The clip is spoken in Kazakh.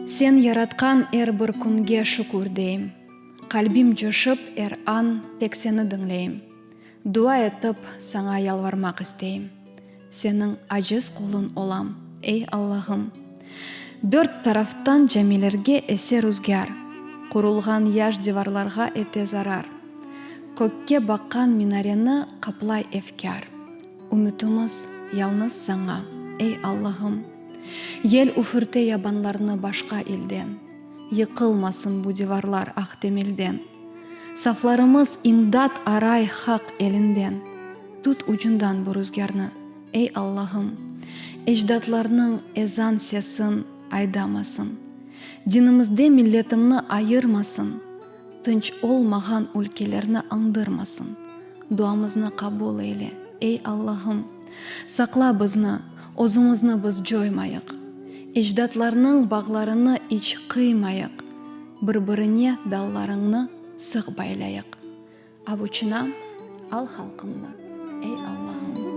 Сен яраткан бір күнге шүкір дейм. Қалбим жошып ан тек сені дыңлейм. Дуа етіп саңа ялвармақ істейм. Сенің ажыз қолын олам, ей Аллахым. 4 тарафтан жәмелерге эсер үзгәр. Құрылған яш диварларға ете зарар. Көкке баққан минарені қаплай эфкар. Үмітіміз ялныз саңа, ей Аллахым. Ел үфірте ябанларны башқа елден. Йықылмасын бұ диварлар ақ темелден. Сафларымыз имдат арай хақ елінден. Тут ұжындан бұр үзгәрні, ей Аллахым. Еждатларның ezan сесін айдамасын. Динімізде миллетімні айырмасын. Тынч олмаған өлкелерні аңдырмасын. Дуамызны қабыл ейле, ей Аллахым. Сақла бізні, озымызны біз жоймайық. Еждатларның бағларыны іч қыймайық. Бір-біріне далларыңны сық байлайық. Абучына ал халқымны, ей Аллахым.